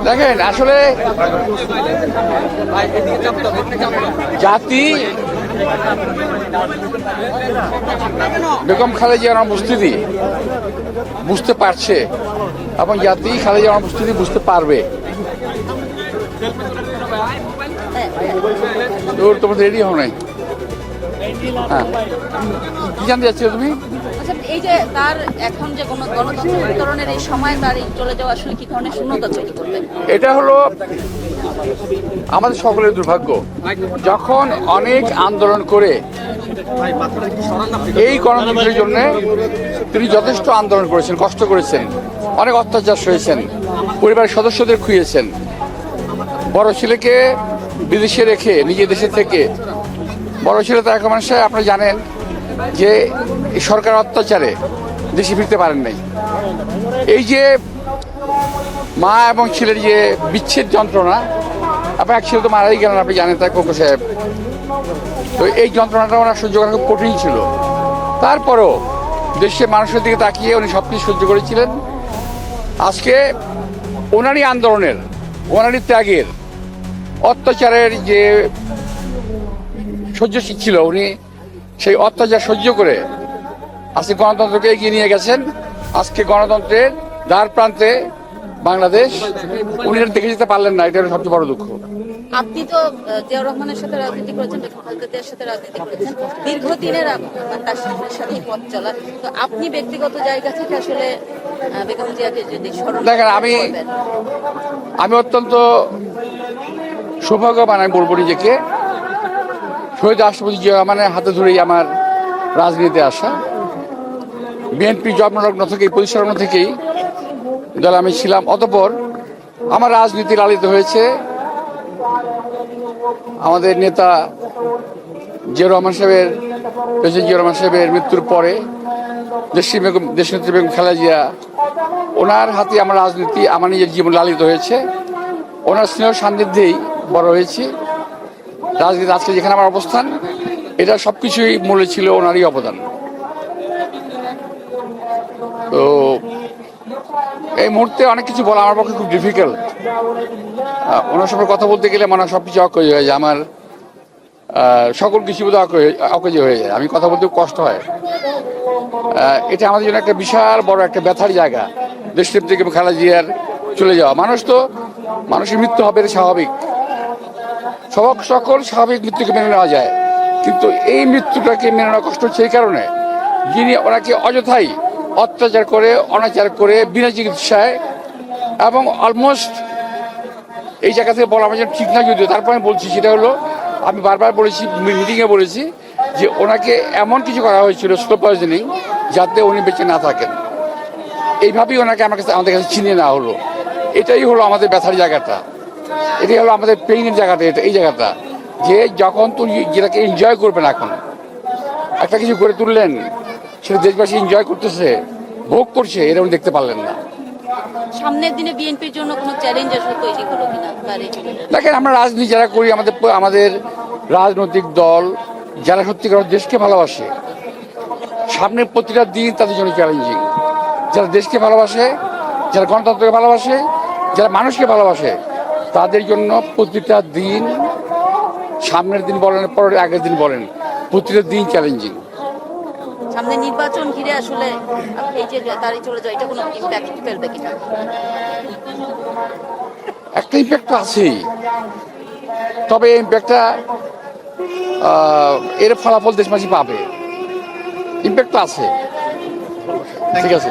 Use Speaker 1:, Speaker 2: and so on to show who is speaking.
Speaker 1: দেখেন আসলে জাতি বেগম খালেদা জিয়ার অনুপস্থিতি বুঝতে পারছে এবং জাতি খালেদা জিয়ার অনুপস্থিতি বুঝতে পারবে। তোমার রেডি হও নাই? হ্যাঁ, কি জানতে চাচ্ছিলে তুমি?
Speaker 2: এই যে তার এখন যে গণতন্ত্র বিতরণের এই সময় তার চলে যাওয়া আসলে কি ধরনের শূন্যতা তৈরি করবে?
Speaker 1: এটা হলো আমাদের সকলের দুর্ভাগ্য। যখন অনেক আন্দোলন করে এই গণতন্ত্রের জন্য তিনি যথেষ্ট আন্দোলন করেছেন, কষ্ট করেছেন, অনেক অত্যাচার সয়েছেন, পরিবারের সদস্যদের খুইয়েছেন, বড় ছেলেকে বিদেশে রেখে নিজের দেশে থেকে, বড় ছেলে তো এখন মানুষ আপনারা জানেন যে এই সরকার অত্যাচারে দেশে ফিরতে পারেন নাই। এই যে মা এবং ছেলের যে বিচ্ছেদ যন্ত্রণা, আপনার এক ছেলে তো মারাই গেলেন, আপনি জানেন তাই কোকো সাহেব। তো এই যন্ত্রণাটা ওনার সহ্য করা খুব কঠিন ছিল। তারপরও দেশের মানুষের দিকে তাকিয়ে উনি সব কিছু সহ্য করেছিলেন। আজকে ওনারই আন্দোলনের, ওনারই ত্যাগের, অত্যাচারের যে সহ্যশীল ছিল, উনি সেই অত্যাচার সহ্য করে আজকে গণতন্ত্রকে এগিয়ে নিয়ে গেছেন। আজকে গণতন্ত্রের দ্বার প্রান্তে বাংলাদেশ, উনি দেখে যেতে পারলেন না, এটা সবচেয়ে বড় দুঃখ।
Speaker 2: আপনি তো জিয়াউর রহমানের সাথে রাজনীতি করেছেন, বেগম খালেদা জিয়ার সাথে রাজনীতি করেছেন, দীর্ঘদিনের তার সাথে পথ চলা। তো আপনি ব্যক্তিগত জায়গা থেকে আসলে বেগম জিয়াকে যদি স্মরণ
Speaker 1: দেখেন, আমি অত্যন্ত সৌভাগ্যবান আমি বলবো নিজেকে। শহীদ রাষ্ট্রপতি জিয়া রহমানের হাতে ধরেই আমার রাজনীতিতে আসা। বিএনপি জন্মলগ্ন থেকেই, পরিচালনা থেকেই দলে আমি ছিলাম। অতঃপর আমার রাজনীতি লালিত হয়েছে আমাদের নেতা জিয়া রহমান সাহেবের, প্রেসিডেন্ট জিয়া রহমান সাহেবের মৃত্যুর পরে দেশনেত্রী বেগম খালেদা জিয়া, ওনার হাতে আমার রাজনীতি, আমার নিজের জীবন লালিত হয়েছে। ওনার স্নেহ সান্নিধ্যেই বড় হয়েছি। রাজনীতি আজকে যেখানে আমার অবস্থান, এটা সবকিছুই মূলে ছিল ওনারই অবদান। তো এই মুহূর্তে অনেক কিছু বলা আমার পক্ষে খুব ডিফিকাল্ট। ওনার সঙ্গে কথা বলতে গেলে মনে হয় সবকিছু অকেজ হয়ে যায়, আমার সকল কিছু বোধ অকেজ হয়ে যায়, আমি কথা বলতে কষ্ট হয়। এটা আমাদের জন্য একটা বিশাল বড় একটা ব্যথার জায়গা। দেশনেত্রী বেগম খালেদা জিয়ার চলে যাওয়া, মানুষের মৃত্যু হবে, স্বাভাবিক, সকল স্বাভাবিক মৃত্যুকে মেনে নেওয়া যায়, কিন্তু এই মৃত্যুটাকে মেনে নেওয়া কষ্ট হচ্ছে এই কারণে, যিনি ওনাকে অযথাই অত্যাচার করে, অনাচার করে, বিনা চিকিৎসায়, এবং অলমোস্ট এই জায়গা থেকে বলা আমার জন্য ঠিক না, যদিও তারপর আমি বলছি, সেটা হলো আমি বারবার বলেছি, মিটিংয়ে বলেছি যে ওনাকে এমন কিছু করা হয়েছিল, স্লো পয়জনিং, যাতে উনি বেঁচে না থাকেন। এইভাবেই ওনাকে আমাদের কাছে ছিনিয়ে নেওয়া হলো। এটাই হলো আমাদের ব্যথার জায়গাটা, এটাই হলো আমাদের পেইনের জায়গাটা। এই জায়গাটা যে যখন তুমি যেটাকে এনজয় করবেন, এখন একটা কিছু করে তুললেন, সেটা দেশবাসী এনজয় করতেছে, ভোগ করছে, এটা উনি দেখতে পারলেন না।
Speaker 2: সামনের দিনে বিএনপির জন্য কোনো চ্যালেঞ্জ আসলে তৈরি হলো কিনা?
Speaker 1: দেখেন, আমরা রাজনীতি যারা করি, আমাদের রাজনৈতিক দল যারা সত্যিকার দেশকে ভালোবাসে, সামনের প্রতিটা দিন তাদের জন্য চ্যালেঞ্জিং। যারা দেশকে ভালোবাসে, যারা গণতন্ত্রকে ভালোবাসে, যারা মানুষকে ভালোবাসে, তাদের জন্য প্রতিটা দিন, সামনের দিন বলেন, পরের আগের দিন বলেন, প্রতিটা দিন চ্যালেঞ্জিং।
Speaker 2: সামনে নির্বাচন ঘিরে আসলে এই যে তারিখ চলে যায়, এটা কোনো ইম্প্যাক্ট ফেলবে কিনা?
Speaker 1: একটা ইম্প্যাক্ট তো আছেই, তবে এই ইম্প্যাক্টটা এর ফলাফল দেশবাসী পাবে। ইম্প্যাক্ট তো আছে। ঠিক আছে।